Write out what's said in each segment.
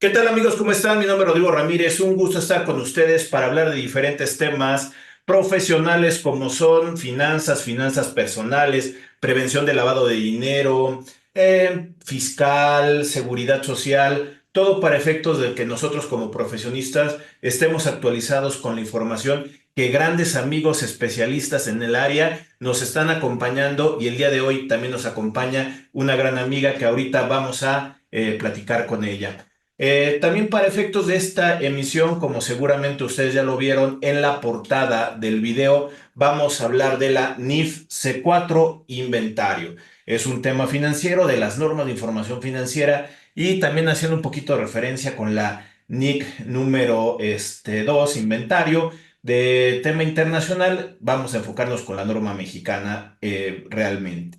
¿Qué tal amigos? ¿Cómo están? Mi nombre es Rodrigo Ramírez. Un gusto estar con ustedes para hablar de diferentes temas profesionales como son finanzas, finanzas personales, prevención de lavado de dinero, fiscal, seguridad social, todo para efectos de que nosotros como profesionistas estemos actualizados con la información que grandes amigos especialistas en el área nos están acompañando y el día de hoy también nos acompaña una gran amiga que ahorita vamos a platicar con ella. También para efectos de esta emisión, como seguramente ustedes ya lo vieron en la portada del video, vamos a hablar de la NIF C4 Inventario. Es un tema financiero de las normas de información financiera y también haciendo un poquito de referencia con la NIC número 2, Inventario. De tema internacional, vamos a enfocarnos con la norma mexicana realmente.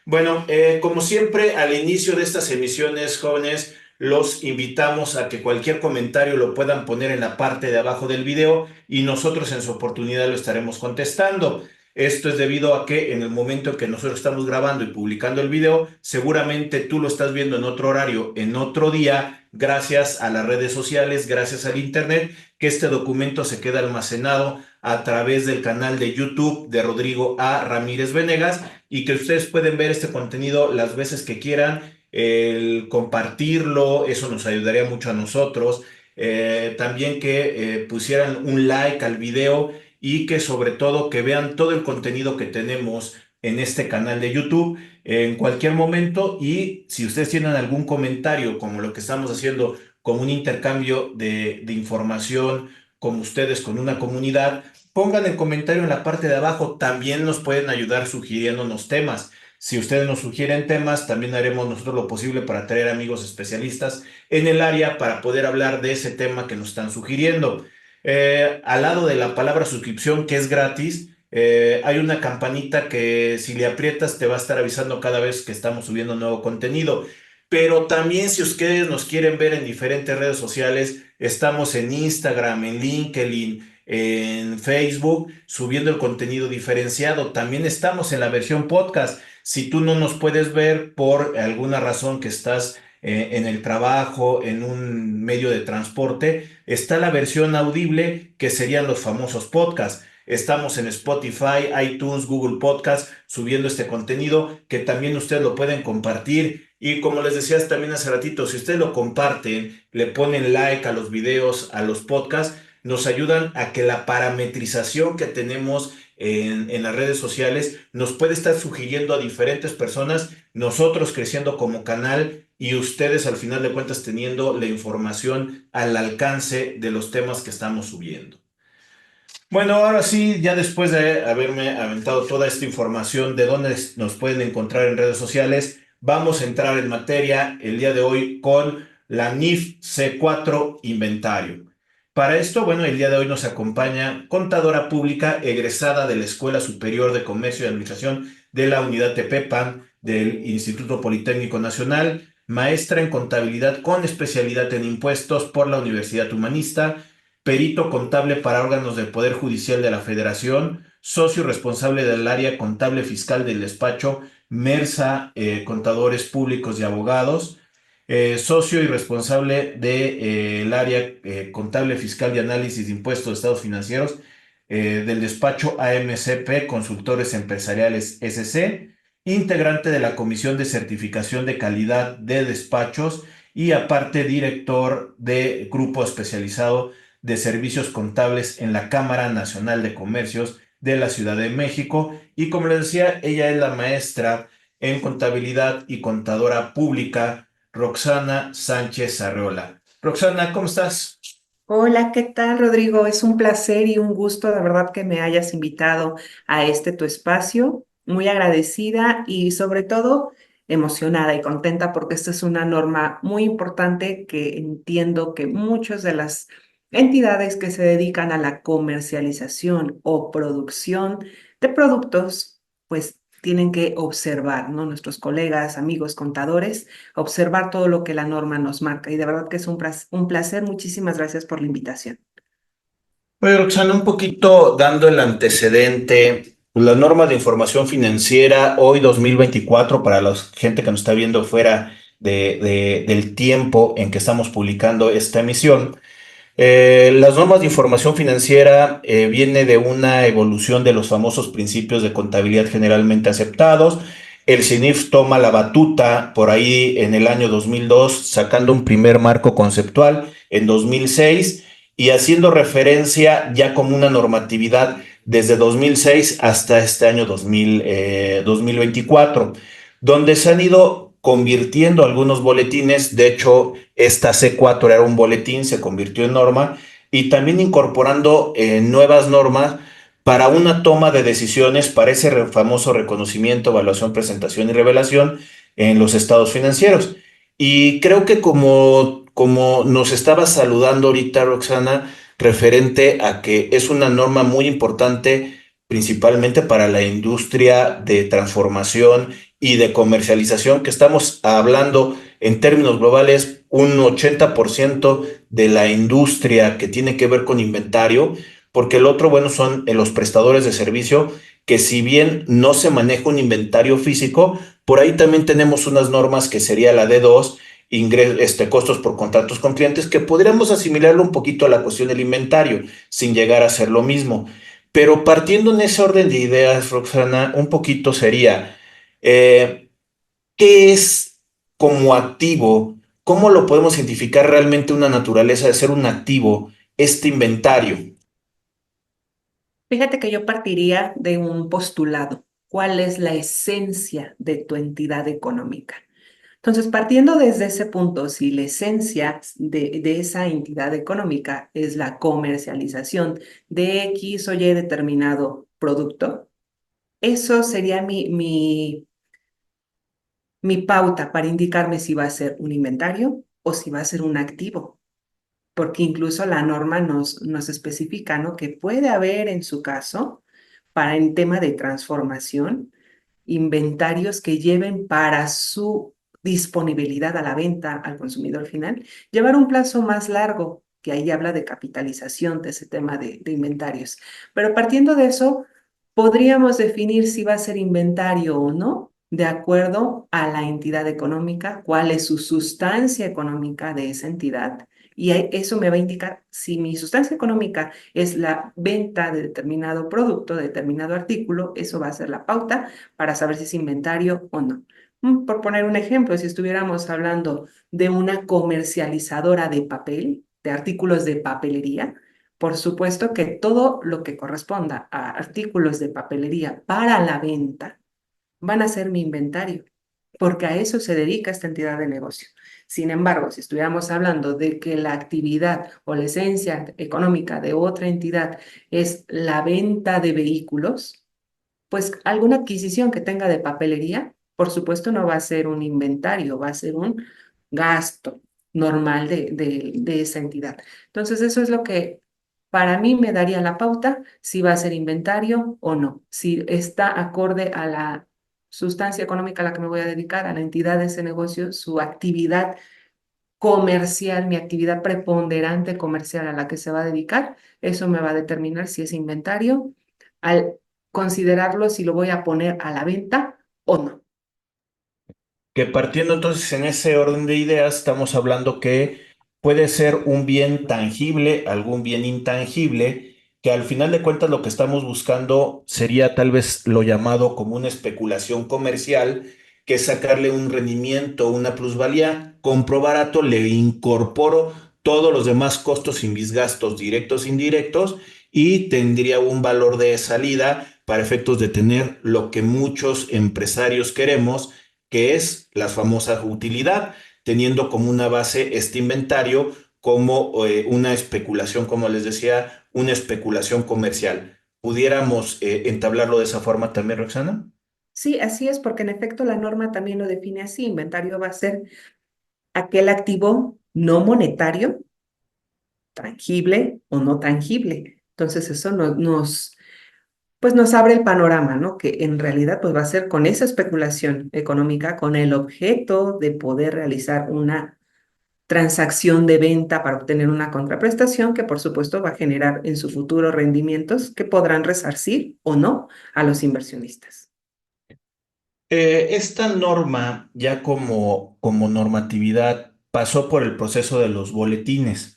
Bueno, como siempre, al inicio de estas emisiones, jóvenes, los invitamos a que cualquier comentario lo puedan poner en la parte de abajo del video y nosotros en su oportunidad lo estaremos contestando. Esto es debido a que en el momento en que nosotros estamos grabando y publicando el video, seguramente tú lo estás viendo en otro horario, en otro día, gracias a las redes sociales, gracias al internet, que este documento se queda almacenado a través del canal de YouTube de Rodrigo A. Ramírez Venegas y que ustedes pueden ver este contenido las veces que quieran. El compartirlo, eso nos ayudaría mucho a nosotros. También que pusieran un like al video y que sobre todo que vean todo el contenido que tenemos en este canal de YouTube en cualquier momento. Y si ustedes tienen algún comentario como lo que estamos haciendo, como un intercambio de información con ustedes, con una comunidad, pongan el comentario en la parte de abajo. También nos pueden ayudar sugiriéndonos temas. Si ustedes nos sugieren temas, también haremos nosotros lo posible para traer amigos especialistas en el área para poder hablar de ese tema que nos están sugiriendo. Al lado de la palabra suscripción, que es gratis, hay una campanita que si le aprietas te va a estar avisando cada vez que estamos subiendo nuevo contenido. Pero también si ustedes nos quieren ver en diferentes redes sociales, estamos en Instagram, en LinkedIn, en Facebook, subiendo el contenido diferenciado. También estamos en la versión podcast. Si tú no nos puedes ver por alguna razón que estás en el trabajo, en un medio de transporte, está la versión audible que serían los famosos podcasts. Estamos en Spotify, iTunes, Google Podcast subiendo este contenido que también ustedes lo pueden compartir. Y como les decía también hace ratito, si ustedes lo comparten, le ponen like a los videos, a los podcasts, nos ayudan a que la parametrización que tenemos en las redes sociales nos puede estar sugiriendo a diferentes personas, nosotros creciendo como canal y ustedes al final de cuentas teniendo la información al alcance de los temas que estamos subiendo. Bueno, ahora sí, ya después de haberme aventado toda esta información de dónde nos pueden encontrar en redes sociales, vamos a entrar en materia el día de hoy con la NIF C4 Inventario. Para esto, bueno, el día de hoy nos acompaña contadora pública egresada de la Escuela Superior de Comercio y Administración de la Unidad Tepepan del Instituto Politécnico Nacional, maestra en contabilidad con especialidad en impuestos por la Universidad Humanista, perito contable para órganos del Poder Judicial de la Federación, socio responsable del área contable fiscal del despacho Mersa, Contadores Públicos y Abogados, socio y responsable del área contable fiscal y análisis de impuestos de estados financieros del despacho AMCP Consultores Empresariales SC, integrante de la Comisión de Certificación de Calidad de Despachos y aparte director de grupo especializado de servicios contables en la Cámara Nacional de Comercios de la Ciudad de México. Y como les decía, ella es la maestra en contabilidad y contadora pública, Roxana Sánchez Arreola. Roxana, ¿cómo estás? Hola, ¿qué tal, Rodrigo? Es un placer y un gusto, de verdad, que me hayas invitado a este tu espacio. Muy agradecida y sobre todo emocionada y contenta porque esta es una norma muy importante que entiendo que muchas de las entidades que se dedican a la comercialización o producción de productos, pues tienen que observar, ¿no? Nuestros colegas, amigos, contadores observar todo lo que la norma nos marca. Y de verdad que es un placer. Muchísimas gracias por la invitación. Oye, Roxana, un poquito dando el antecedente, pues, la norma de información financiera hoy 2024 para la gente que nos está viendo fuera del tiempo en que estamos publicando esta emisión. Las normas de información financiera viene de una evolución de los famosos principios de contabilidad generalmente aceptados. El CINIF toma la batuta por ahí en el año 2002, sacando un primer marco conceptual en 2006 y haciendo referencia ya como una normatividad desde 2006 hasta este año 2024, donde se han ido convirtiendo algunos boletines. De hecho, esta C4 era un boletín, se convirtió en norma y también incorporando nuevas normas para una toma de decisiones para ese famoso reconocimiento, evaluación, presentación y revelación en los estados financieros. Y creo que como nos estaba saludando ahorita Roxana, referente a que es una norma muy importante principalmente para la industria de transformación y de comercialización, que estamos hablando en términos globales, un 80% de la industria que tiene que ver con inventario, porque el otro, bueno, son los prestadores de servicio, que si bien no se maneja un inventario físico, por ahí también tenemos unas normas que sería la D2, costos por contratos con clientes, que podríamos asimilarlo un poquito a la cuestión del inventario, sin llegar a ser lo mismo. Pero partiendo en ese orden de ideas, Roxana, un poquito sería, eh, ¿qué es como activo? ¿Cómo lo podemos identificar realmente una naturaleza de ser un activo, este inventario? Fíjate que yo partiría de un postulado. ¿Cuál es la esencia de tu entidad económica? Entonces, partiendo desde ese punto, si la esencia de esa entidad económica es la comercialización de X o Y determinado producto, eso sería mi pauta para indicarme si va a ser un inventario o si va a ser un activo, porque incluso la norma nos especifica, ¿no? Que puede haber en su caso, para en tema de transformación, inventarios que lleven para su disponibilidad a la venta al consumidor final, llevar un plazo más largo, que ahí habla de capitalización de ese tema de inventarios. Pero partiendo de eso, podríamos definir si va a ser inventario o no, de acuerdo a la entidad económica, cuál es su sustancia económica de esa entidad. Y eso me va a indicar si mi sustancia económica es la venta de determinado producto, de determinado artículo, eso va a ser la pauta para saber si es inventario o no. Por poner un ejemplo, si estuviéramos hablando de una comercializadora de papel, de artículos de papelería, por supuesto que todo lo que corresponda a artículos de papelería para la venta van a ser mi inventario, porque a eso se dedica esta entidad de negocio. Sin embargo, si estuviéramos hablando de que la actividad o la esencia económica de otra entidad es la venta de vehículos, pues alguna adquisición que tenga de papelería, por supuesto, no va a ser un inventario, va a ser un gasto normal de esa entidad. Entonces, eso es lo que para mí me daría la pauta si va a ser inventario o no, si está acorde a la sustancia económica a la que me voy a dedicar, a la entidad de ese negocio, su actividad comercial, mi actividad preponderante comercial a la que se va a dedicar, eso me va a determinar si es inventario, al considerarlo si lo voy a poner a la venta o no. Que partiendo entonces en ese orden de ideas, estamos hablando que puede ser un bien tangible, algún bien intangible, que al final de cuentas lo que estamos buscando sería tal vez lo llamado como una especulación comercial, que es sacarle un rendimiento, una plusvalía. Compro barato, le incorporo todos los demás costos y mis gastos directos e indirectos y tendría un valor de salida para efectos de tener lo que muchos empresarios queremos, que es la famosa utilidad, teniendo como una base este inventario como una especulación, como les decía, una especulación comercial. ¿Pudiéramos entablarlo de esa forma también, Roxana? Sí, así es, porque en efecto la norma también lo define así. Inventario va a ser aquel activo no monetario, tangible o no tangible. Entonces eso pues nos abre el panorama, ¿no? Que en realidad pues va a ser con esa especulación económica, con el objeto de poder realizar una transacción de venta para obtener una contraprestación que por supuesto va a generar en su futuro rendimientos que podrán resarcir o no a los inversionistas. Esta norma, ya como normatividad, pasó por el proceso de los boletines.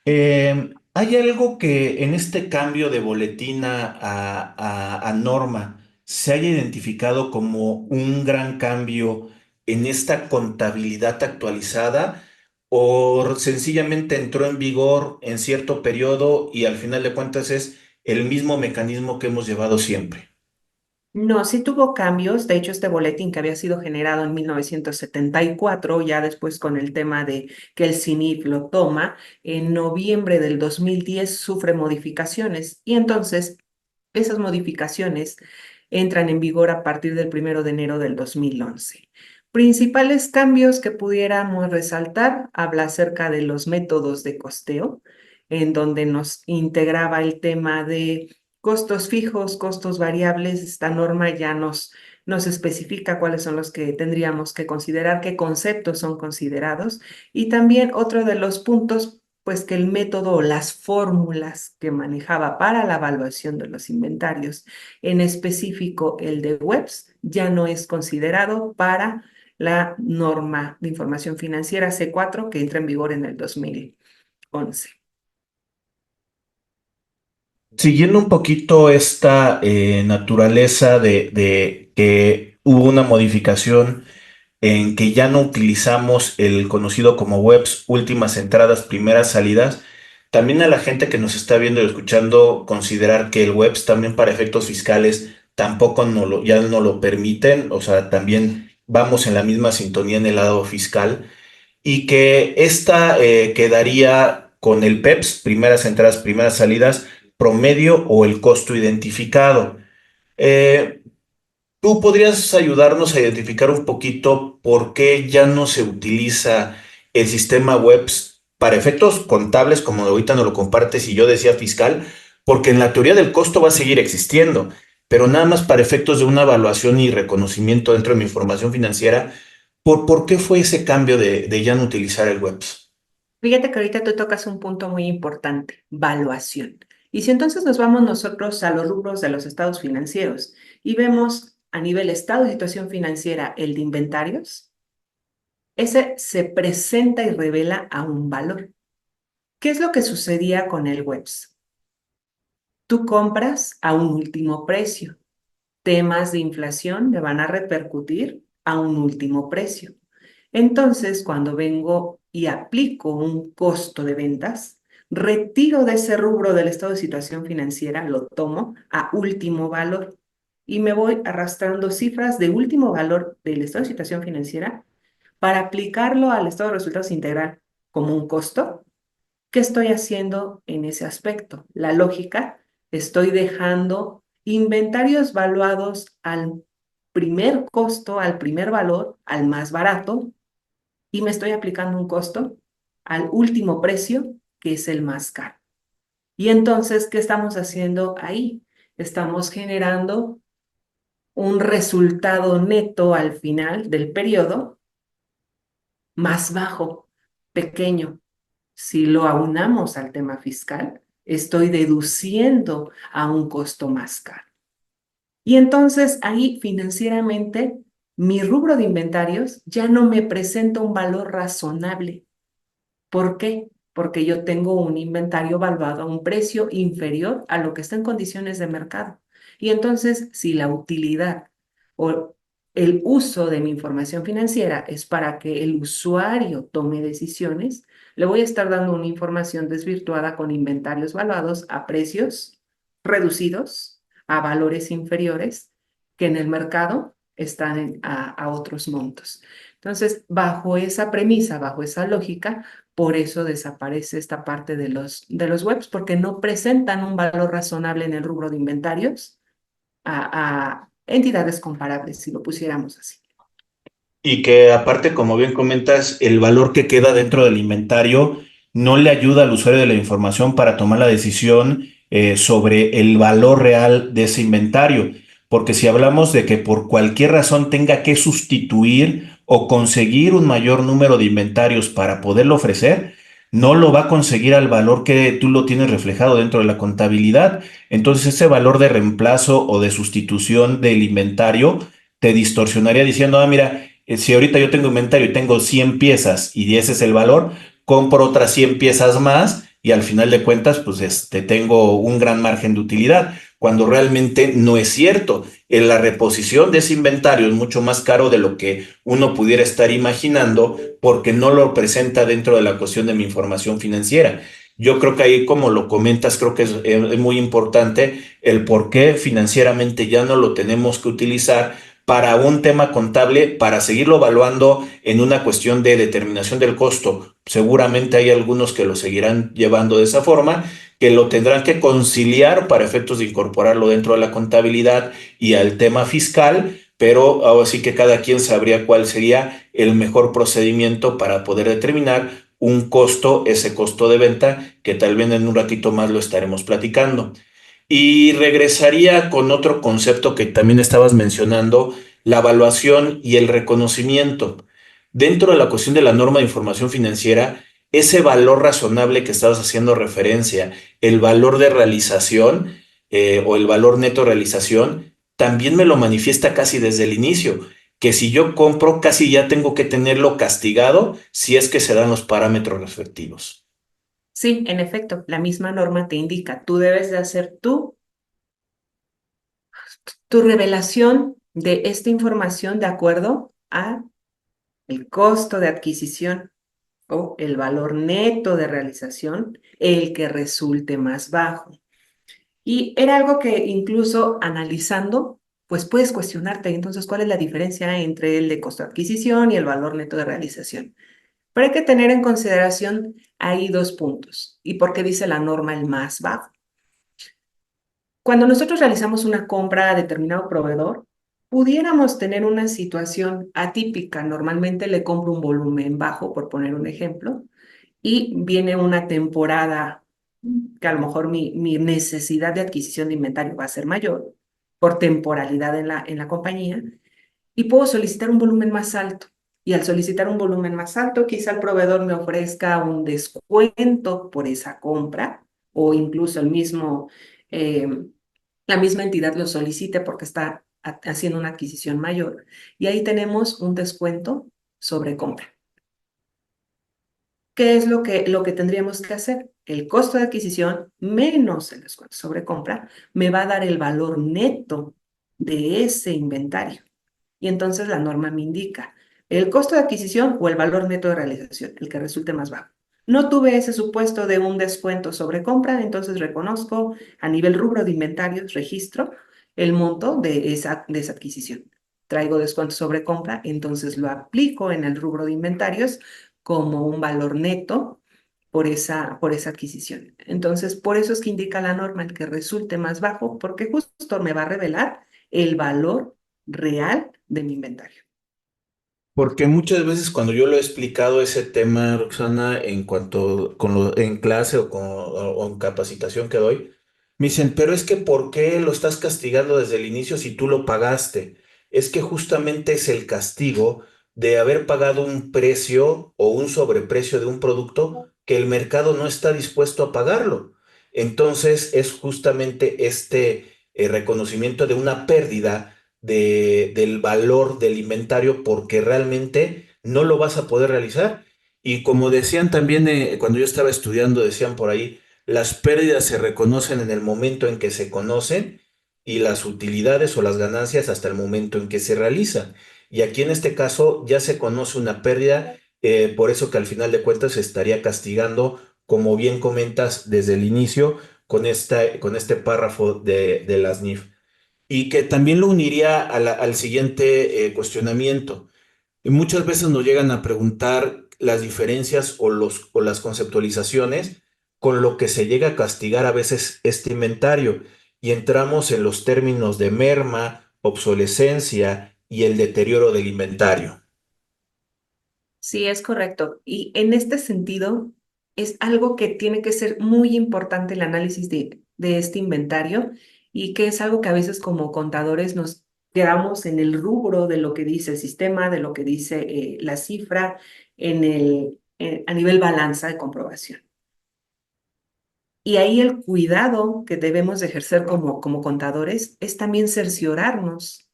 ¿Hay algo que en este cambio de boletina a norma se haya identificado como un gran cambio en esta contabilidad actualizada o sencillamente entró en vigor en cierto periodo y al final de cuentas es el mismo mecanismo que hemos llevado siempre? No, sí tuvo cambios. De hecho, este boletín que había sido generado en 1974, ya después con el tema de que el CINIP lo toma, en noviembre del 2010 sufre modificaciones y entonces esas modificaciones entran en vigor a partir del 1 de enero del 2011. Principales cambios que pudiéramos resaltar, habla acerca de los métodos de costeo, en donde nos integraba el tema de costos fijos, costos variables. Esta norma ya nos especifica cuáles son los que tendríamos que considerar, qué conceptos son considerados. Y también otro de los puntos, pues que el método o las fórmulas que manejaba para la evaluación de los inventarios, en específico el de WEBS, ya no es considerado para la norma de información financiera C4 que entra en vigor en el 2011. Siguiendo un poquito esta naturaleza de que hubo una modificación en que ya no utilizamos el conocido como webs, últimas entradas, primeras salidas, también a la gente que nos está viendo y escuchando considerar que el webs también para efectos fiscales tampoco ya no lo permiten, o sea, también vamos en la misma sintonía en el lado fiscal y que esta quedaría con el PEPS, primeras entradas, primeras salidas, promedio o el costo identificado. Eh, ¿Tú podrías ayudarnos a identificar un poquito por qué ya no se utiliza el sistema WEBS para efectos contables, como ahorita nos lo compartes y yo decía fiscal? Porque en la teoría del costo va a seguir existiendo, pero nada más para efectos de una evaluación y reconocimiento dentro de mi información financiera, ¿por qué fue ese cambio de ya no utilizar el WEBS? Fíjate que ahorita tú tocas un punto muy importante, valuación. Y si entonces nos vamos nosotros a los rubros de los estados financieros y vemos a nivel estado de situación financiera el de inventarios, ese se presenta y revela a un valor. ¿Qué es lo que sucedía con el WEBS? Tú compras a un último precio. Temas de inflación le van a repercutir a un último precio. Entonces, cuando vengo y aplico un costo de ventas, retiro de ese rubro del estado de situación financiera, lo tomo a último valor y me voy arrastrando cifras de último valor del estado de situación financiera para aplicarlo al estado de resultados integral como un costo. ¿Qué estoy haciendo en ese aspecto? La lógica, estoy dejando inventarios valuados al primer costo, al primer valor, al más barato, y me estoy aplicando un costo al último precio, que es el más caro. Y entonces, ¿qué estamos haciendo ahí? Estamos generando un resultado neto al final del periodo más bajo, pequeño. Si lo aunamos al tema fiscal, estoy deduciendo a un costo más caro. Y entonces ahí financieramente mi rubro de inventarios ya no me presenta un valor razonable. ¿Por qué? Porque yo tengo un inventario valuado a un precio inferior a lo que está en condiciones de mercado. Y entonces, si la utilidad o el uso de mi información financiera es para que el usuario tome decisiones, le voy a estar dando una información desvirtuada con inventarios valuados a precios reducidos, a valores inferiores que en el mercado están a otros montos. Entonces, bajo esa premisa, bajo esa lógica, por eso desaparece esta parte de los webs, porque no presentan un valor razonable en el rubro de inventarios a entidades comparables, si lo pusiéramos así. Y que aparte, como bien comentas, el valor que queda dentro del inventario no le ayuda al usuario de la información para tomar la decisión sobre el valor real de ese inventario. Porque si hablamos de que por cualquier razón tenga que sustituir o conseguir un mayor número de inventarios para poderlo ofrecer, no lo va a conseguir al valor que tú lo tienes reflejado dentro de la contabilidad. Entonces ese valor de reemplazo o de sustitución del inventario te distorsionaría diciendo, ah, mira, si ahorita yo tengo inventario y tengo 100 piezas y ese es el valor, compro otras 100 piezas más y al final de cuentas, pues tengo un gran margen de utilidad, cuando realmente no es cierto. En la reposición de ese inventario es mucho más caro de lo que uno pudiera estar imaginando porque no lo presenta dentro de la cuestión de mi información financiera. Yo creo que ahí, como lo comentas, creo que es muy importante el por qué financieramente ya no lo tenemos que utilizar para un tema contable, para seguirlo evaluando en una cuestión de determinación del costo. Seguramente hay algunos que lo seguirán llevando de esa forma, que lo tendrán que conciliar para efectos de incorporarlo dentro de la contabilidad y al tema fiscal, pero ahora sí que cada quien sabría cuál sería el mejor procedimiento para poder determinar un costo, ese costo de venta, que tal vez en un ratito más lo estaremos platicando. Y regresaría con otro concepto que también estabas mencionando, la evaluación y el reconocimiento. Dentro de la cuestión de la norma de información financiera, ese valor razonable que estabas haciendo referencia, el valor de realización o el valor neto de realización, también me lo manifiesta casi desde el inicio, que si yo compro, casi ya tengo que tenerlo castigado si es que se dan los parámetros respectivos. Sí, en efecto, la misma norma te indica, tú debes de hacer tu revelación de esta información de acuerdo a el costo de adquisición o el valor neto de realización, el que resulte más bajo. Y era algo que incluso analizando, pues puedes cuestionarte, entonces, ¿cuál es la diferencia entre el de costo de adquisición y el valor neto de realización? Pero hay que tener en consideración ahí dos puntos. ¿Y por qué dice la norma el más bajo? Cuando nosotros realizamos una compra a determinado proveedor, pudiéramos tener una situación atípica. Normalmente le compro un volumen bajo, por poner un ejemplo, y viene una temporada que a lo mejor mi necesidad de adquisición de inventario va a ser mayor por temporalidad en la compañía y puedo solicitar un volumen más alto. Y al solicitar un volumen más alto, quizá el proveedor me ofrezca un descuento por esa compra o incluso eh, la misma entidad lo solicite porque está haciendo una adquisición mayor. Y ahí tenemos un descuento sobre compra. ¿Qué es lo que tendríamos que hacer? El costo de adquisición menos el descuento sobre compra me va a dar el valor neto de ese inventario. Y entonces la norma me indica el costo de adquisición o el valor neto de realización, el que resulte más bajo. No tuve ese supuesto de un descuento sobre compra, entonces reconozco a nivel rubro de inventarios, registro el monto de esa adquisición. Traigo descuento sobre compra, entonces lo aplico en el rubro de inventarios como un valor neto por esa adquisición. Entonces, por eso es que indica la norma el que resulte más bajo, porque justo me va a revelar el valor real de mi inventario. Porque muchas veces cuando yo lo he explicado ese tema, Roxana, en cuanto en clase o en capacitación que doy, me dicen, pero es que ¿por qué lo estás castigando desde el inicio si tú lo pagaste? Es que justamente es el castigo de haber pagado un precio o un sobreprecio de un producto que el mercado no está dispuesto a pagarlo. Entonces es justamente este reconocimiento de una pérdida del valor del inventario porque realmente no lo vas a poder realizar. Y como decían también cuando yo estaba estudiando, decían por ahí, las pérdidas se reconocen en el momento en que se conocen y las utilidades o las ganancias hasta el momento en que se realizan. Y aquí en este caso ya se conoce una pérdida, por eso que al final de cuentas se estaría castigando, como bien comentas desde el inicio, con este párrafo de las NIF y que también lo uniría al siguiente cuestionamiento. Y muchas veces nos llegan a preguntar las diferencias o las conceptualizaciones con lo que se llega a castigar a veces este inventario y entramos en los términos de merma, obsolescencia y el deterioro del inventario. Sí, es correcto. Y en este sentido, es algo que tiene que ser muy importante el análisis de este inventario y que es algo que a veces como contadores nos quedamos en el rubro de lo que dice el sistema, de lo que dice la cifra a nivel balanza de comprobación. Y ahí el cuidado que debemos de ejercer como contadores es también cerciorarnos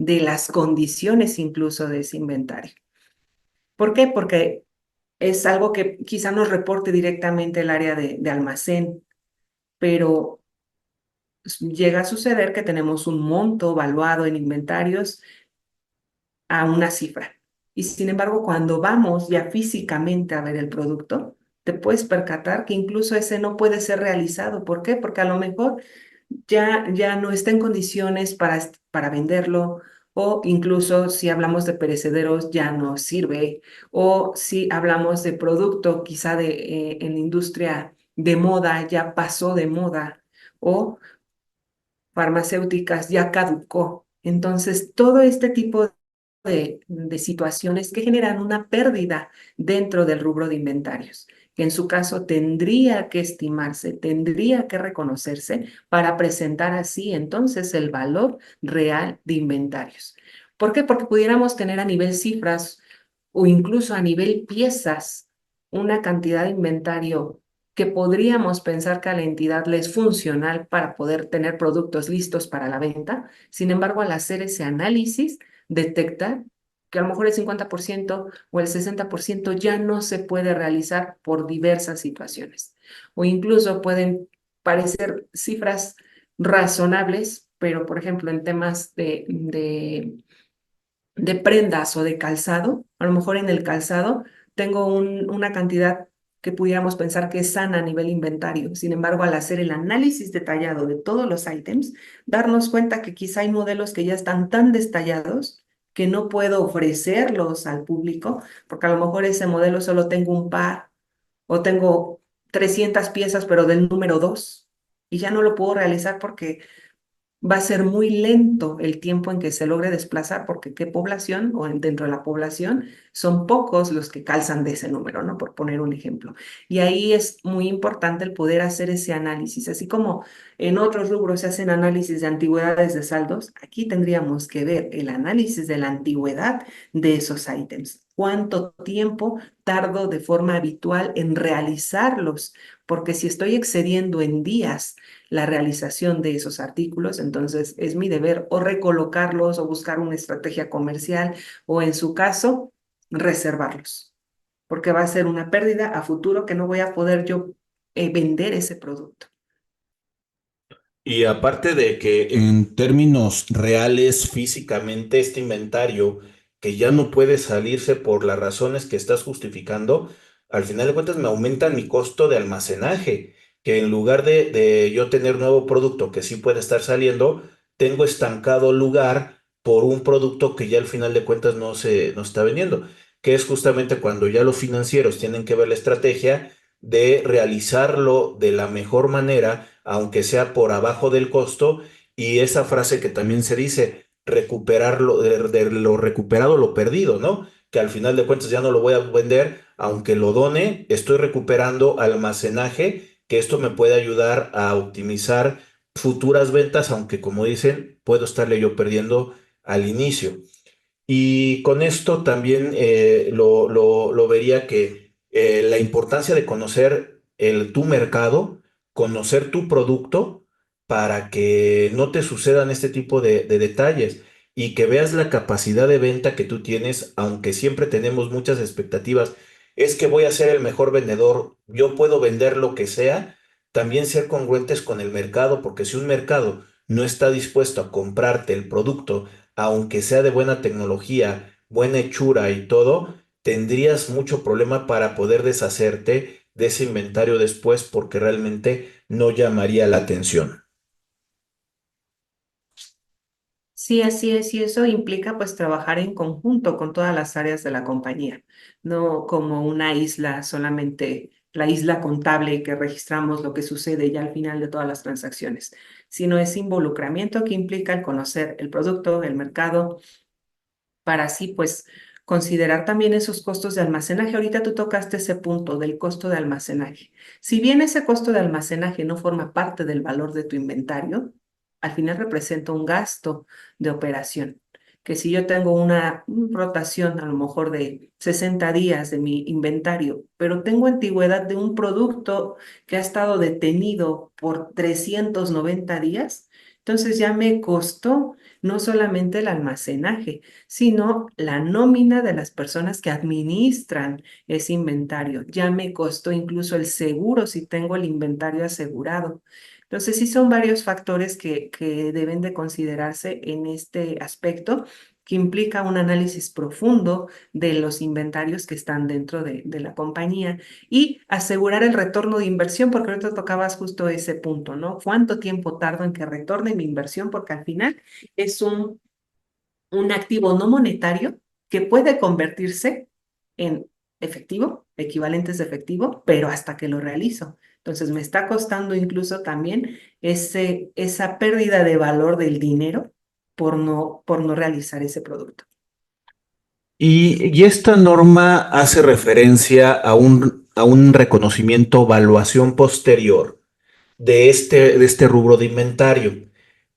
de las condiciones incluso de ese inventario. ¿Por qué? Porque es algo que quizá nos reporte directamente el área de almacén, pero llega a suceder que tenemos un monto valuado en inventarios a una cifra. Y sin embargo, cuando vamos ya físicamente a ver el producto, te puedes percatar que incluso ese no puede ser realizado. ¿Por qué? Porque a lo mejor ya no está en condiciones para venderlo, o incluso si hablamos de perecederos ya no sirve, o si hablamos de producto quizá en la industria de moda ya pasó de moda, o farmacéuticas ya caducó. Entonces, todo este tipo de situaciones que generan una pérdida dentro del rubro de inventarios, que en su caso tendría que estimarse, tendría que reconocerse para presentar así entonces el valor real de inventarios. ¿Por qué? Porque pudiéramos tener a nivel cifras o incluso a nivel piezas una cantidad de inventario que podríamos pensar que a la entidad le es funcional para poder tener productos listos para la venta. Sin embargo, al hacer ese análisis, detecta que a lo mejor el 50% o el 60% ya no se puede realizar por diversas situaciones. O incluso pueden parecer cifras razonables, pero por ejemplo en temas de prendas o de calzado, a lo mejor en el calzado tengo una cantidad que pudiéramos pensar que es sana a nivel inventario. Sin embargo, al hacer el análisis detallado de todos los ítems, darnos cuenta que quizá hay modelos que ya están tan detallados que no puedo ofrecerlos al público, porque a lo mejor ese modelo solo tengo un par o tengo 300 piezas, pero del número 2 y ya no lo puedo realizar porque va a ser muy lento el tiempo en que se logre desplazar, porque qué población o dentro de la población son pocos los que calzan de ese número, ¿no? Por poner un ejemplo. Y ahí es muy importante el poder hacer ese análisis, así como en otros rubros se hacen análisis de antigüedades de saldos, aquí tendríamos que ver el análisis de la antigüedad de esos ítems. ¿Cuánto tiempo tardo de forma habitual en realizarlos? Porque si estoy excediendo en días la realización de esos artículos, entonces es mi deber o recolocarlos o buscar una estrategia comercial o en su caso, reservarlos, porque va a ser una pérdida a futuro que no voy a poder yo vender ese producto. Y aparte de que en términos reales, físicamente, este inventario que ya no puede salirse por las razones que estás justificando, al final de cuentas me aumentan mi costo de almacenaje, que en lugar de yo tener nuevo producto que sí puede estar saliendo, tengo estancado lugar por un producto que ya al final de cuentas no está vendiendo, que es justamente cuando ya los financieros tienen que ver la estrategia de realizarlo de la mejor manera, aunque sea por abajo del costo, y esa frase que también se dice, recuperarlo, de lo recuperado, lo perdido, ¿no? Que al final de cuentas ya no lo voy a vender, aunque lo done, estoy recuperando almacenaje, que esto me puede ayudar a optimizar futuras ventas, aunque como dicen, puedo estarle yo perdiendo al inicio. Y con esto también lo vería que la importancia de conocer tu mercado, conocer tu producto, para que no te sucedan este tipo de detalles y que veas la capacidad de venta que tú tienes, aunque siempre tenemos muchas expectativas. Es que voy a ser el mejor vendedor, yo puedo vender lo que sea, también ser congruentes con el mercado, porque si un mercado no está dispuesto a comprarte el producto, aunque sea de buena tecnología, buena hechura y todo, tendrías mucho problema para poder deshacerte de ese inventario después porque realmente no llamaría la atención. Sí, así es, y eso implica pues trabajar en conjunto con todas las áreas de la compañía, no como una isla, solamente la isla contable que registramos lo que sucede ya al final de todas las transacciones, sino ese involucramiento que implica el conocer el producto, el mercado, para así pues considerar también esos costos de almacenaje. Ahorita tú tocaste ese punto del costo de almacenaje. Si bien ese costo de almacenaje no forma parte del valor de tu inventario, al final representa un gasto de operación. Que si yo tengo una rotación a lo mejor de 60 días de mi inventario, pero tengo antigüedad de un producto que ha estado detenido por 390 días, entonces ya me costó no solamente el almacenaje, sino la nómina de las personas que administran ese inventario. Ya me costó incluso el seguro si tengo el inventario asegurado. Entonces, sí son varios factores que deben de considerarse en este aspecto, que implica un análisis profundo de los inventarios que están dentro de la compañía y asegurar el retorno de inversión, porque ahorita tocabas justo ese punto, ¿no? ¿Cuánto tiempo tardo en que retorne mi inversión? Porque al final es un activo no monetario que puede convertirse en efectivo, equivalentes de efectivo, pero hasta que lo realizo. Entonces me está costando incluso también esa pérdida de valor del dinero por no realizar ese producto. Y esta norma hace referencia a un reconocimiento, evaluación posterior de este rubro de inventario.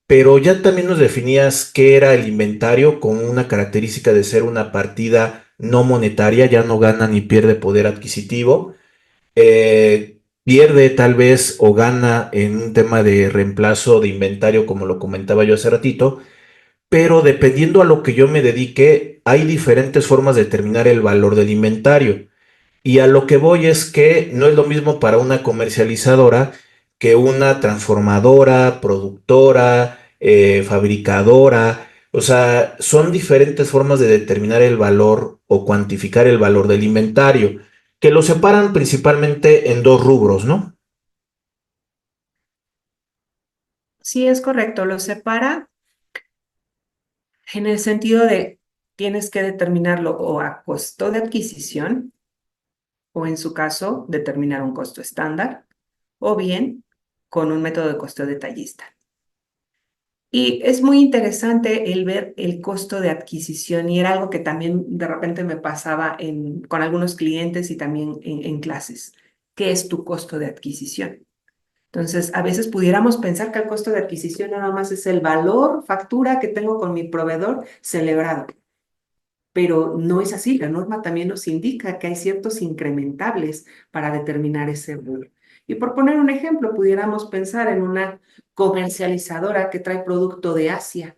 Pero ya también nos definías qué era el inventario con una característica de ser una partida no monetaria, ya no gana ni pierde poder adquisitivo. Pierde tal vez o gana en un tema de reemplazo de inventario, como lo comentaba yo hace ratito, pero dependiendo a lo que yo me dedique, hay diferentes formas de determinar el valor del inventario. Y a lo que voy es que no es lo mismo para una comercializadora que una transformadora, productora, fabricadora. O sea, son diferentes formas de determinar el valor o cuantificar el valor del inventario, que lo separan principalmente en dos rubros, ¿no? Sí, es correcto, lo separa en el sentido de tienes que determinarlo o a costo de adquisición o en su caso determinar un costo estándar o bien con un método de costo detallista. Y es muy interesante el ver el costo de adquisición y era algo que también de repente me pasaba con algunos clientes y también en clases. ¿Qué es tu costo de adquisición? Entonces, a veces pudiéramos pensar que el costo de adquisición nada más es el valor, factura que tengo con mi proveedor celebrado, pero no es así. La norma también nos indica que hay ciertos incrementables para determinar ese valor. Y por poner un ejemplo, pudiéramos pensar en una comercializadora que trae producto de Asia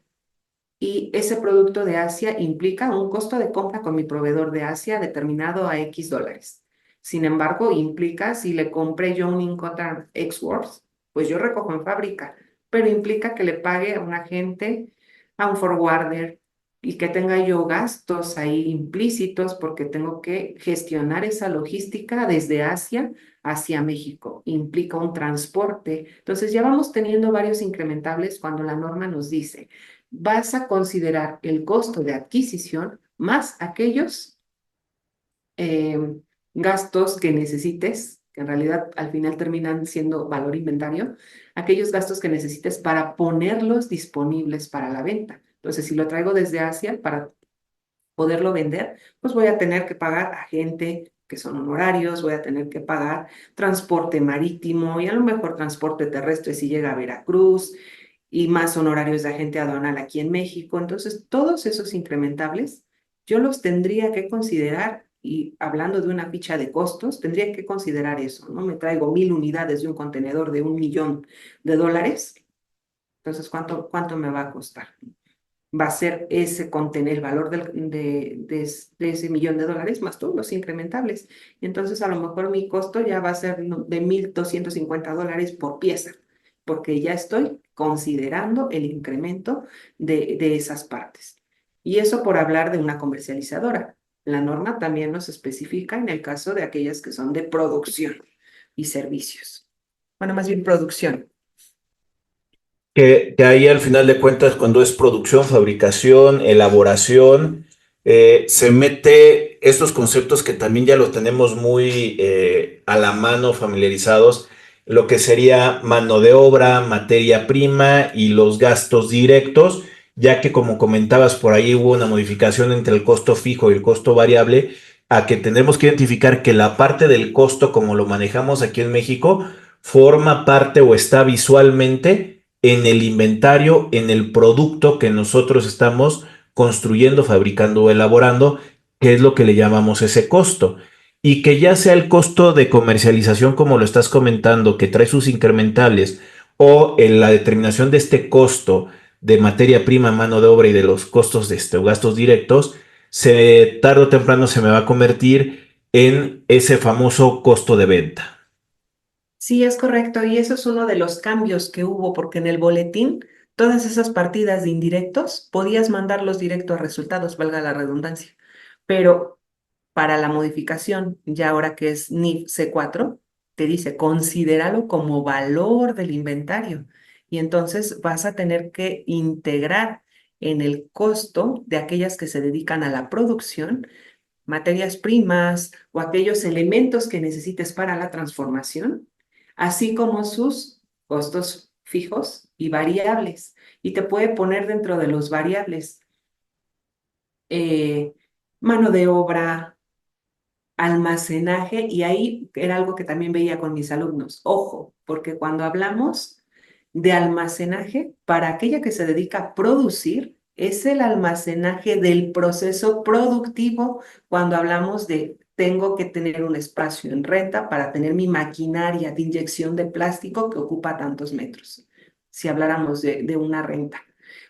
y ese producto de Asia implica un costo de compra con mi proveedor de Asia determinado a X dólares. Sin embargo, implica si le compré yo un Incoterm X-Works, pues yo recojo en fábrica, pero implica que le pague a un agente, a un forwarder y que tenga yo gastos ahí implícitos porque tengo que gestionar esa logística desde Asia hacia México. Implica un transporte. Entonces ya vamos teniendo varios incrementables cuando la norma nos dice vas a considerar el costo de adquisición más aquellos eh, gastos que necesites, que en realidad al final terminan siendo valor inventario, aquellos gastos que necesites para ponerlos disponibles para la venta. Entonces, si lo traigo desde Asia para poderlo vender, pues voy a tener que pagar a gente que son honorarios, voy a tener que pagar transporte marítimo y a lo mejor transporte terrestre si llega a Veracruz y más honorarios de agente aduanal aquí en México. Entonces, todos esos incrementables yo los tendría que considerar y hablando de una ficha de costos, tendría que considerar eso, ¿no? Me traigo 1,000 unidades de un contenedor de $1,000,000. Entonces, ¿cuánto me va a costar? Va a ser ese contener el valor de ese $1,000,000 más todos los incrementables. Entonces, a lo mejor mi costo ya va a ser de $1,250 por pieza, porque ya estoy considerando el incremento de esas partes. Y eso por hablar de una comercializadora. La norma también nos especifica en el caso de aquellas que son de producción y servicios. Bueno, más bien producción. Que ahí al final de cuentas, cuando es producción, fabricación, elaboración, se mete estos conceptos que también ya los tenemos muy a la mano, familiarizados, lo que sería mano de obra, materia prima y los gastos directos, ya que como comentabas por ahí hubo una modificación entre el costo fijo y el costo variable, a que tenemos que identificar que la parte del costo, como lo manejamos aquí en México, forma parte o está visualmente en el inventario, en el producto que nosotros estamos construyendo, fabricando o elaborando, que es lo que le llamamos ese costo. Y que ya sea el costo de comercialización, como lo estás comentando, que trae sus incrementables, o en la determinación de este costo de materia prima, mano de obra y de los costos de o gastos directos, tarde o temprano se me va a convertir en ese famoso costo de venta. Sí, es correcto, y eso es uno de los cambios que hubo, porque en el boletín todas esas partidas de indirectos podías mandarlos directo a resultados, valga la redundancia, pero para la modificación, ya ahora que es NIF C4, te dice considéralo como valor del inventario, y entonces vas a tener que integrar en el costo de aquellas que se dedican a la producción materias primas o aquellos elementos que necesites para la transformación, así como sus costos fijos y variables. Y te puede poner dentro de los variables eh, mano de obra, almacenaje, y ahí era algo que también veía con mis alumnos. Ojo, porque cuando hablamos de almacenaje, para aquella que se dedica a producir, es el almacenaje del proceso productivo cuando hablamos de tengo que tener un espacio en renta para tener mi maquinaria de inyección de plástico que ocupa tantos metros, si habláramos de una renta.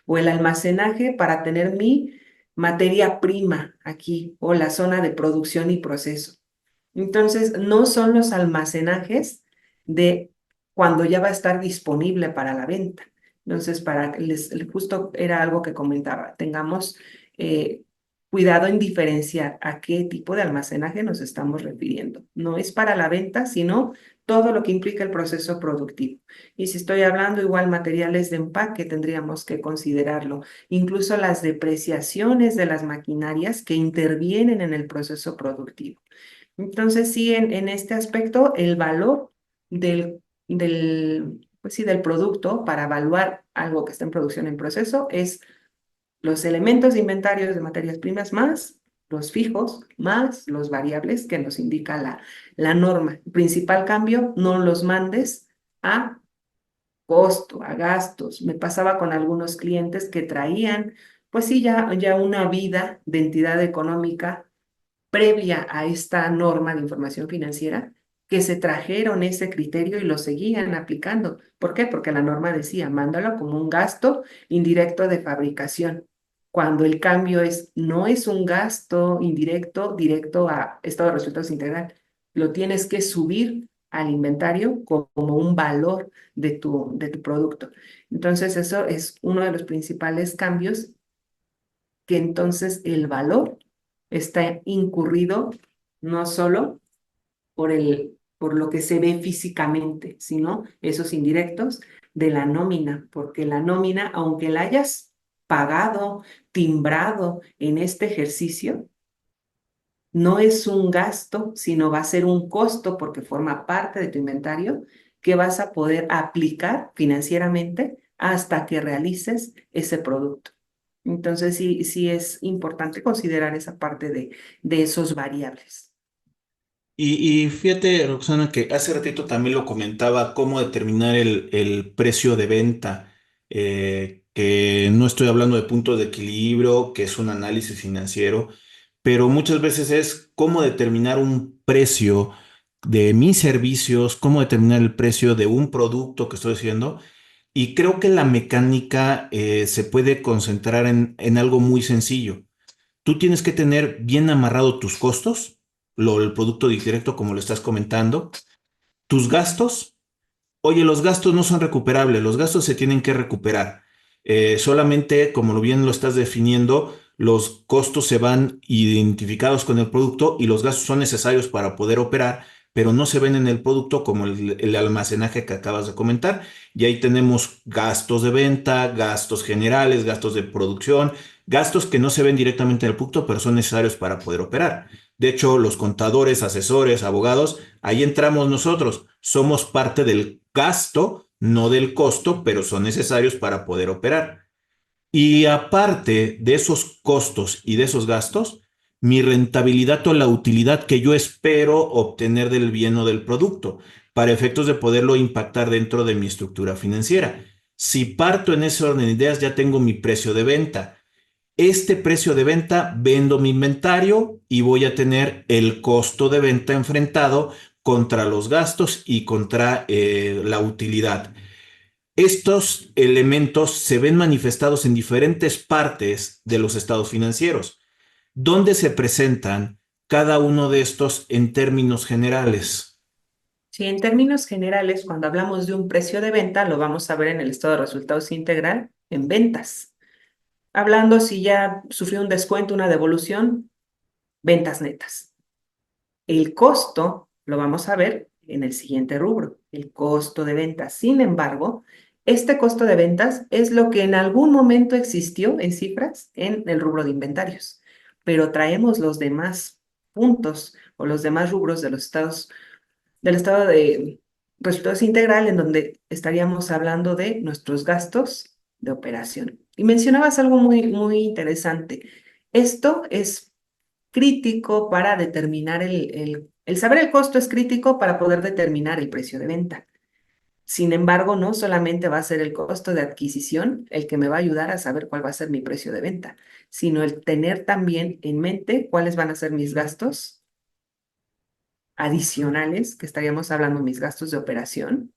O el almacenaje para tener mi materia prima aquí o la zona de producción y proceso. Entonces, no son los almacenajes de cuando ya va a estar disponible para la venta. Entonces, justo era algo que comentaba, tengamos cuidado en diferenciar a qué tipo de almacenaje nos estamos refiriendo. No es para la venta, sino todo lo que implica el proceso productivo. Y si estoy hablando igual materiales de empaque, tendríamos que considerarlo. Incluso las depreciaciones de las maquinarias que intervienen en el proceso productivo. Entonces, sí, en este aspecto, el valor pues sí, del producto para evaluar algo que está en producción en proceso es los elementos de inventarios de materias primas más los fijos más los variables que nos indica la norma. El principal cambio, no los mandes a costo, a gastos. Me pasaba con algunos clientes que traían, pues sí, ya una vida de entidad económica previa a esta norma de información financiera, que se trajeron ese criterio y lo seguían aplicando. ¿Por qué? Porque la norma decía, mándalo como un gasto indirecto de fabricación, cuando el cambio no es un gasto indirecto directo a estado de resultados integral, lo tienes que subir al inventario como un valor de tu producto. Entonces, eso es uno de los principales cambios, que entonces el valor está incurrido no solo por lo que se ve físicamente, sino esos indirectos de la nómina, porque la nómina, aunque la hayas pagado, timbrado en este ejercicio, no es un gasto, sino va a ser un costo porque forma parte de tu inventario que vas a poder aplicar financieramente hasta que realices ese producto. Entonces, sí es importante considerar esa parte de esos variables. Y fíjate, Roxana, que hace ratito también lo comentaba, cómo determinar el precio de venta, que no estoy hablando de punto de equilibrio, que es un análisis financiero, pero muchas veces es cómo determinar un precio de mis servicios, cómo determinar el precio de un producto que estoy haciendo. Y creo que la mecánica se puede concentrar en algo muy sencillo. Tú tienes que tener bien amarrado tus costos, el producto directo como lo estás comentando, tus gastos. Oye, los gastos no son recuperables, los gastos se tienen que recuperar. Solamente, como lo bien lo estás definiendo, los costos se van identificados con el producto y los gastos son necesarios para poder operar, pero no se ven en el producto como el almacenaje que acabas de comentar. Y ahí tenemos gastos de venta, gastos generales, gastos de producción, gastos que no se ven directamente en el producto, pero son necesarios para poder operar. De hecho, los contadores, asesores, abogados, ahí entramos nosotros. Somos parte del gasto, no del costo, pero son necesarios para poder operar. Y aparte de esos costos y de esos gastos, mi rentabilidad o la utilidad que yo espero obtener del bien o del producto, para efectos de poderlo impactar dentro de mi estructura financiera. Si parto en ese orden de ideas, ya tengo mi precio de venta. Este precio de venta, vendo mi inventario y voy a tener el costo de venta enfrentado contra los gastos y contra la utilidad. Estos elementos se ven manifestados en diferentes partes de los estados financieros, donde se presentan cada uno de estos en términos generales. Si en términos generales, cuando hablamos de un precio de venta, lo vamos a ver en el estado de resultados integral en ventas. Hablando si ya sufrió un descuento, una devolución, ventas netas. El costo lo vamos a ver en el siguiente rubro, el costo de ventas. Sin embargo, este costo de ventas es lo que en algún momento existió en cifras en el rubro de inventarios, pero traemos los demás puntos o los demás rubros de los estados, del estado de resultados integral, en donde estaríamos hablando de nuestros gastos de operación. Y mencionabas algo muy interesante. Esto es crítico para determinar el saber el costo es crítico para poder determinar el precio de venta. Sin embargo, no solamente va a ser el costo de adquisición el que me va a ayudar a saber cuál va a ser mi precio de venta, sino el tener también en mente cuáles van a ser mis gastos adicionales, que estaríamos hablando mis gastos de operación,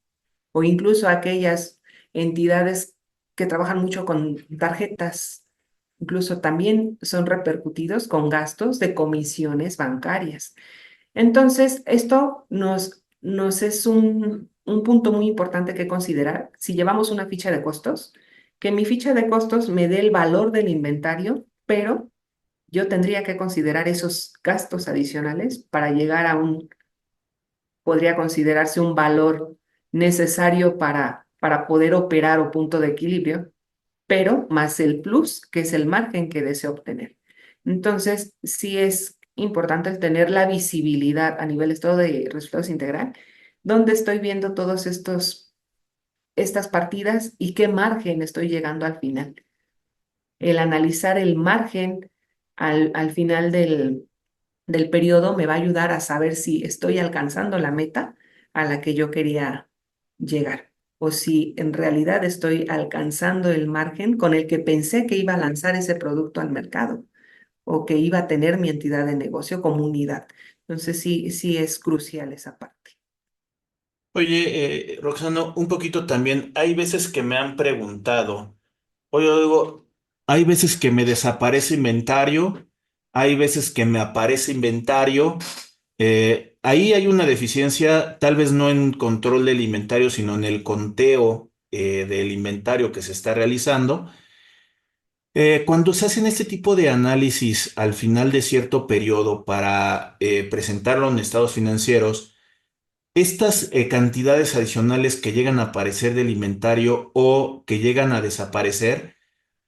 o incluso aquellas entidades que trabajan mucho con tarjetas, incluso también son repercutidos con gastos de comisiones bancarias. Entonces, esto nos es un punto muy importante que considerar si llevamos una ficha de costos, que mi ficha de costos me dé el valor del inventario, pero yo tendría que considerar esos gastos adicionales para llegar a podría considerarse un valor necesario para poder operar o punto de equilibrio, pero más el plus, que es el margen que deseo obtener. Entonces, sí es importante el tener la visibilidad a nivel estado de resultados integral, donde estoy viendo todos estas partidas y qué margen estoy llegando al final. El analizar el margen al final del periodo me va a ayudar a saber si estoy alcanzando la meta a la que yo quería llegar o si en realidad estoy alcanzando el margen con el que pensé que iba a lanzar ese producto al mercado o que iba a tener mi entidad de negocio como unidad. Entonces sí es crucial esa parte. Oye, Roxano, un poquito también, hay veces que me han preguntado, oye, digo, hay veces que me desaparece inventario, hay veces que me aparece inventario. Ahí hay una deficiencia, tal vez no en control del inventario, sino en el conteo del inventario que se está realizando. Cuando se hacen este tipo de análisis al final de cierto periodo para presentarlo en estados financieros, estas cantidades adicionales que llegan a aparecer del inventario o que llegan a desaparecer,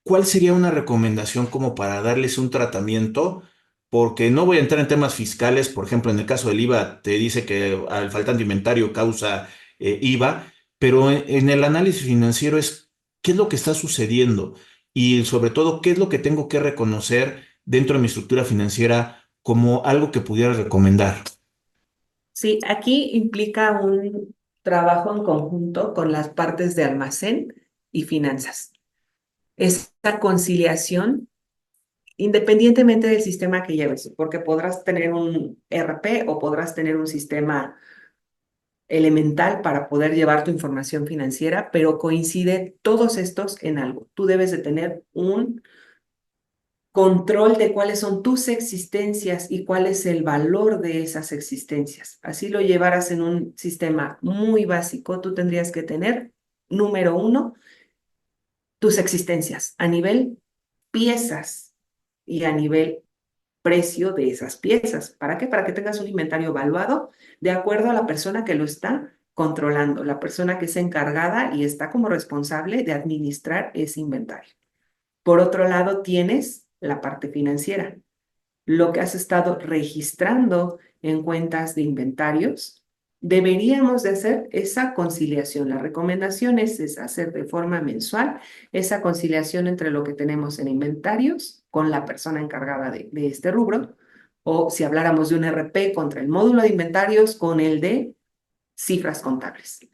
¿cuál sería una recomendación como para darles un tratamiento? Porque no voy a entrar en temas fiscales, por ejemplo, en el caso del IVA te dice que al faltante inventario causa IVA, pero en el análisis financiero es qué es lo que está sucediendo y sobre todo qué es lo que tengo que reconocer dentro de mi estructura financiera como algo que pudiera recomendar. Sí, aquí implica un trabajo en conjunto con las partes de almacén y finanzas. Esta conciliación independientemente del sistema que lleves, porque podrás tener un ERP o podrás tener un sistema elemental para poder llevar tu información financiera, pero coincide todos estos en algo. Tú debes de tener un control de cuáles son tus existencias y cuál es el valor de esas existencias. Así lo llevaras en un sistema muy básico, tú tendrías que tener, número uno, tus existencias a nivel piezas y a nivel precio de esas piezas. ¿Para qué? Para que tengas un inventario evaluado de acuerdo a la persona que lo está controlando, la persona que es encargada y está como responsable de administrar ese inventario. Por otro lado, tienes la parte financiera, lo que has estado registrando en cuentas de inventarios. Deberíamos de hacer esa conciliación. La recomendación es hacer de forma mensual esa conciliación entre lo que tenemos en inventarios con la persona encargada de este rubro, o si habláramos de un RP contra el módulo de inventarios con el de cifras contables.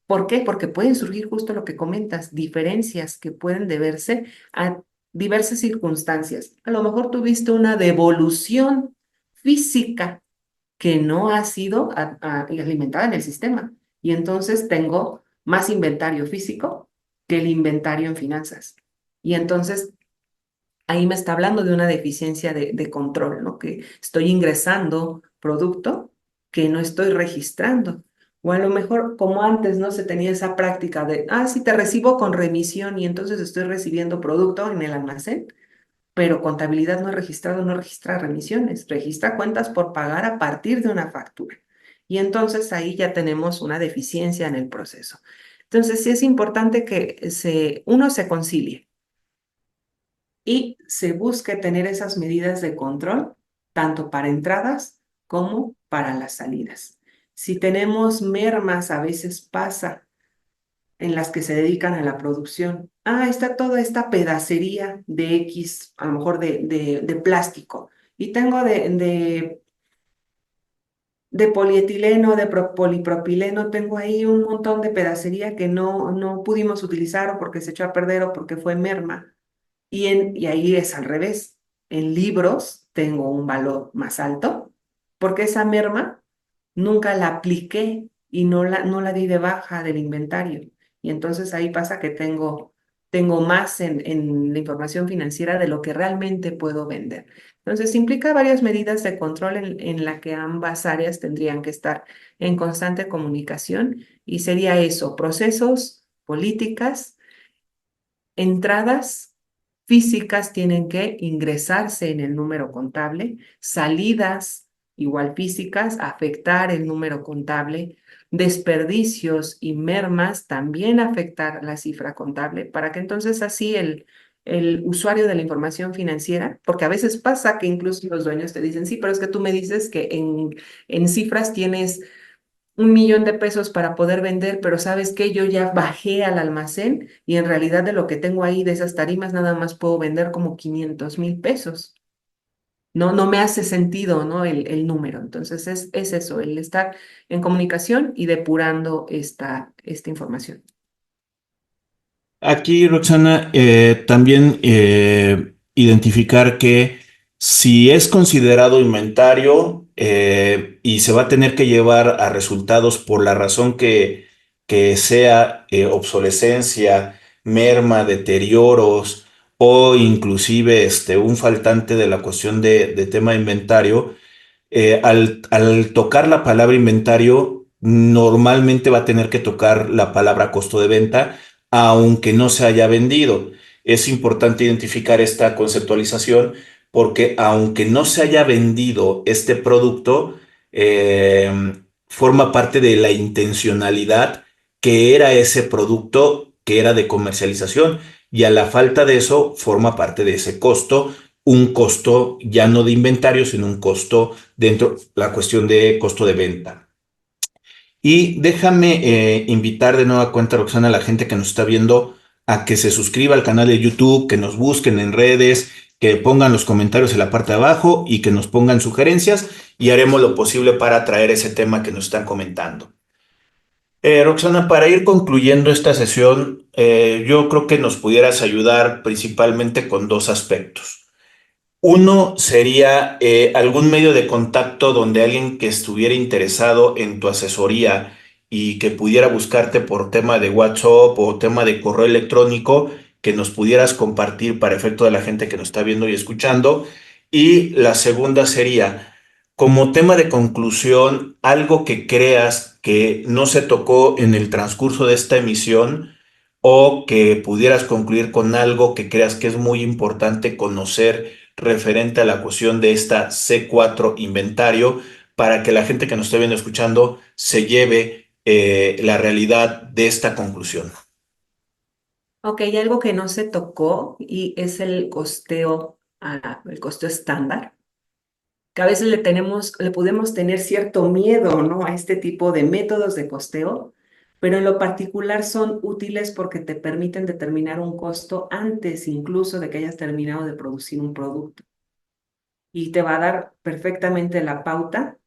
¿Por qué? Porque pueden surgir justo lo que comentas, diferencias que pueden deberse a diversas circunstancias. A lo mejor tuviste una devolución física que no ha sido alimentada en el sistema y entonces tengo más inventario físico que el inventario en finanzas. Y entonces ahí me está hablando de una deficiencia de control, ¿no? Que estoy ingresando producto que no estoy registrando. O a lo mejor, como antes, ¿no? Se tenía esa práctica de, sí, te recibo con remisión y entonces estoy recibiendo producto en el almacén, pero contabilidad no ha registrado, no registra remisiones, registra cuentas por pagar a partir de una factura. Y entonces ahí ya tenemos una deficiencia en el proceso. Entonces sí es importante que uno se concilie y se busque tener esas medidas de control, tanto para entradas como para las salidas. Si tenemos mermas, a veces pasa en las que se dedican a la producción. Está toda esta pedacería de X, a lo mejor de plástico. Y tengo de polietileno, polipropileno, tengo ahí un montón de pedacería que no pudimos utilizar o porque se echó a perder o porque fue merma. Y ahí es al revés. En libros tengo un valor más alto porque esa merma nunca la apliqué y no la di de baja del inventario. Y entonces ahí pasa que tengo más en la información financiera de lo que realmente puedo vender. Entonces implica varias medidas de control en la que ambas áreas tendrían que estar en constante comunicación y sería eso, procesos, políticas, entradas físicas tienen que ingresarse en el número contable, salidas igual físicas, afectar el número contable, desperdicios y mermas también afectar la cifra contable, para que entonces así el usuario de la información financiera, porque a veces pasa que incluso los dueños te dicen, sí, pero es que tú me dices que en cifras tienes 1 millón de pesos para poder vender, pero ¿sabes qué? Yo ya bajé al almacén y en realidad de lo que tengo ahí de esas tarimas nada más puedo vender como 500,000 pesos. No me hace sentido, ¿no? El número. Entonces es eso, el estar en comunicación y depurando esta información. Aquí, Roxana, también identificar que si es considerado inventario y se va a tener que llevar a resultados por la razón que sea obsolescencia, merma, deterioros o inclusive un faltante de la cuestión de tema de inventario, al tocar la palabra inventario, normalmente va a tener que tocar la palabra costo de venta, aunque no se haya vendido. Es importante identificar esta conceptualización porque aunque no se haya vendido este producto, eh, forma parte de la intencionalidad que era ese producto que era de comercialización y a la falta de eso forma parte de ese costo, un costo ya no de inventario, sino un costo dentro la cuestión de costo de venta. Y déjame invitar de nueva cuenta, Roxana, a la gente que nos está viendo a que se suscriba al canal de YouTube, que nos busquen en redes, que pongan los comentarios en la parte de abajo y que nos pongan sugerencias y haremos lo posible para traer ese tema que nos están comentando. Roxana, para ir concluyendo esta sesión, yo creo que nos pudieras ayudar principalmente con dos aspectos. Uno sería algún medio de contacto donde alguien que estuviera interesado en tu asesoría y que pudiera buscarte por tema de WhatsApp o tema de correo electrónico, que nos pudieras compartir para efecto de la gente que nos está viendo y escuchando. Y la segunda sería, como tema de conclusión, algo que creas que no se tocó en el transcurso de esta emisión o que pudieras concluir con algo que creas que es muy importante conocer referente a la cuestión de esta C4 inventario para que la gente que nos esté viendo y escuchando se lleve la realidad de esta conclusión. Ok, hay algo que no se tocó y es el costeo estándar, que a veces le podemos tener cierto miedo, ¿no? A este tipo de métodos de costeo, pero en lo particular son útiles porque te permiten determinar un costo antes incluso de que hayas terminado de producir un producto. Y te va a dar perfectamente la pauta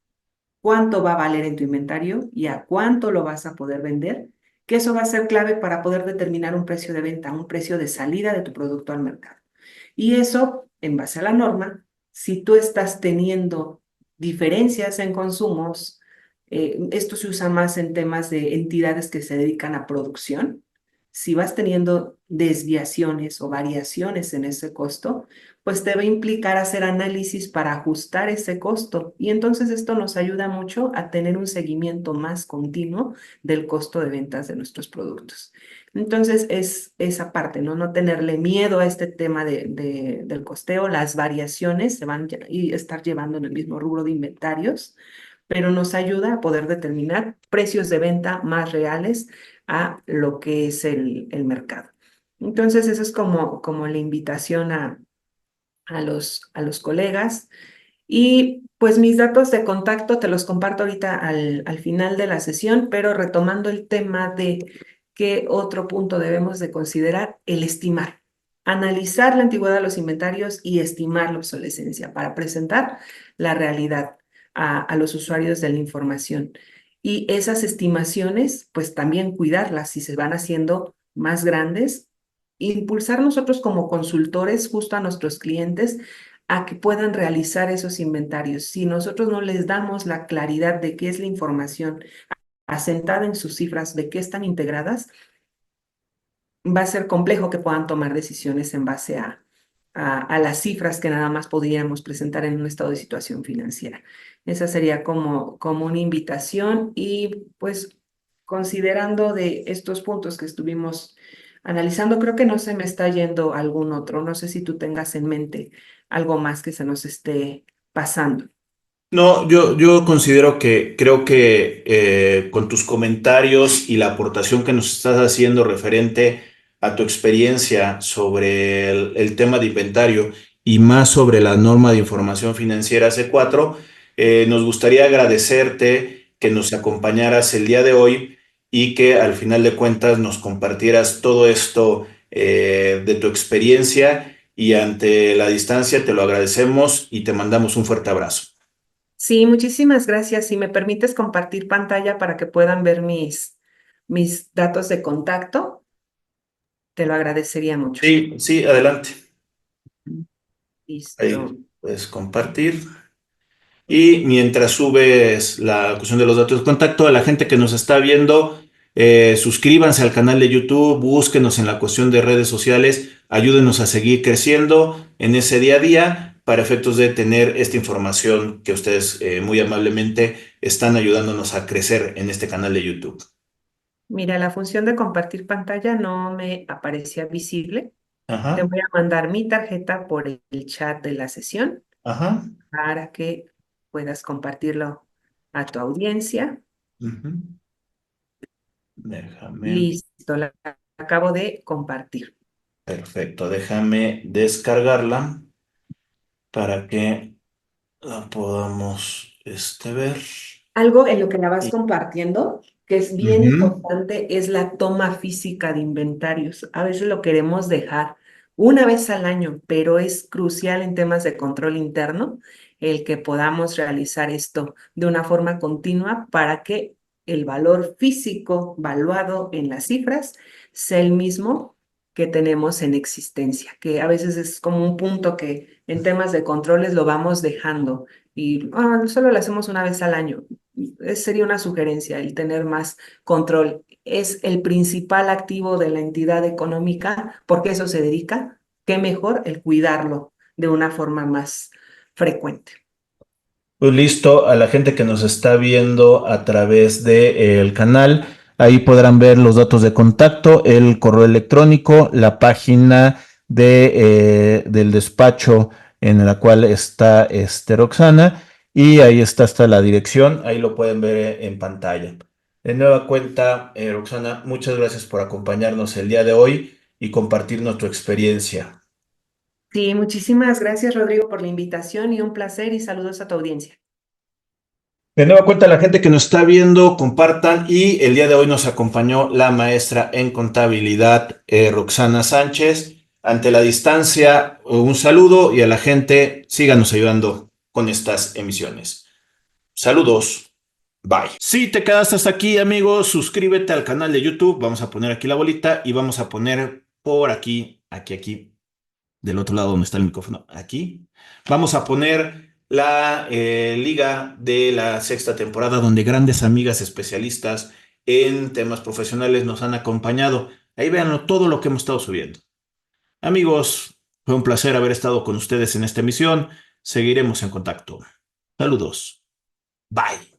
cuánto va a valer en tu inventario y a cuánto lo vas a poder vender, que eso va a ser clave para poder determinar un precio de venta, un precio de salida de tu producto al mercado. Y eso, en base a la norma, si tú estás teniendo diferencias en consumos, esto se usa más en temas de entidades que se dedican a producción. si vas teniendo desviaciones o variaciones en ese costo, pues te va a implicar hacer análisis para ajustar ese costo. Y entonces esto nos ayuda mucho a tener un seguimiento más continuo del costo de ventas de nuestros productos. Entonces es esa parte, ¿no? No tenerle miedo a este tema del costeo, las variaciones se van y estar llevando en el mismo rubro de inventarios, pero nos ayuda a poder determinar precios de venta más reales a lo que es el mercado. Entonces, eso es como la invitación a los colegas. Y pues mis datos de contacto te los comparto ahorita al final de la sesión, pero retomando el tema de qué otro punto debemos de considerar, el estimar. Analizar la antigüedad de los inventarios y estimar la obsolescencia para presentar la realidad a los usuarios de la información. Y esas estimaciones, pues también cuidarlas si se van haciendo más grandes, impulsar nosotros como consultores justo a nuestros clientes a que puedan realizar esos inventarios. Si nosotros no les damos la claridad de qué es la información asentada en sus cifras, de qué están integradas, va a ser complejo que puedan tomar decisiones en base a las cifras que nada más podríamos presentar en un estado de situación financiera. Esa sería como una invitación y pues considerando de estos puntos que estuvimos analizando, creo que no se me está yendo algún otro. No sé si tú tengas en mente algo más que se nos esté pasando. No, yo considero que creo que con tus comentarios y la aportación que nos estás haciendo referente a tu experiencia sobre el tema de inventario y más sobre la norma de información financiera C4, nos gustaría agradecerte que nos acompañaras el día de hoy y que al final de cuentas nos compartieras todo esto de tu experiencia y ante la distancia te lo agradecemos y te mandamos un fuerte abrazo. Sí, muchísimas gracias. Si me permites compartir pantalla para que puedan ver mis datos de contacto, te lo agradecería mucho. Sí, sí, adelante. Listo. Ahí puedes compartir. Y mientras subes la cuestión de los datos de contacto, a la gente que nos está viendo, suscríbanse al canal de YouTube, búsquenos en la cuestión de redes sociales, ayúdenos a seguir creciendo en ese día a día para efectos de tener esta información que ustedes muy amablemente están ayudándonos a crecer en este canal de YouTube. Mira, la función de compartir pantalla no me aparecía visible. Te Ajá, voy a mandar mi tarjeta por el chat de la sesión ajá. para que puedas compartirlo a tu audiencia. Ujú. Déjame. Listo, la acabo de compartir. Perfecto, déjame descargarla para que la podamos ver. Algo en lo que la vas Y- compartiendo, que es bien Ujú. importante, es la toma física de inventarios. A veces lo queremos dejar una vez al año, pero es crucial en temas de control interno el que podamos realizar esto de una forma continua para que el valor físico valuado en las cifras sea el mismo que tenemos en existencia, que a veces es como un punto que en temas de controles lo vamos dejando y solo lo hacemos una vez al año. Sería una sugerencia el tener más control. Es el principal activo de la entidad económica, porque eso se dedica. Qué mejor el cuidarlo de una forma más frecuente. Pues listo, a la gente que nos está viendo a través del canal, ahí podrán ver los datos de contacto, el correo electrónico, la página del despacho en la cual está Roxana, y ahí está hasta la dirección, ahí lo pueden ver en pantalla. De nueva cuenta, Roxana, muchas gracias por acompañarnos el día de hoy y compartirnos tu experiencia. Sí, muchísimas gracias, Rodrigo, por la invitación y un placer y saludos a tu audiencia. De nueva cuenta, la gente que nos está viendo, compartan. Y el día de hoy nos acompañó la maestra en contabilidad, Roxana Sánchez. Ante la distancia, un saludo y a la gente, síganos ayudando con estas emisiones. Saludos. Bye. Si te quedaste hasta aquí, amigos, suscríbete al canal de YouTube. Vamos a poner aquí la bolita y vamos a poner por aquí, del otro lado donde está el micrófono, aquí. Vamos a poner la liga de la sexta temporada, donde grandes amigas especialistas en temas profesionales nos han acompañado. Ahí vean todo lo que hemos estado subiendo. Amigos, fue un placer haber estado con ustedes en esta emisión. Seguiremos en contacto. Saludos. Bye.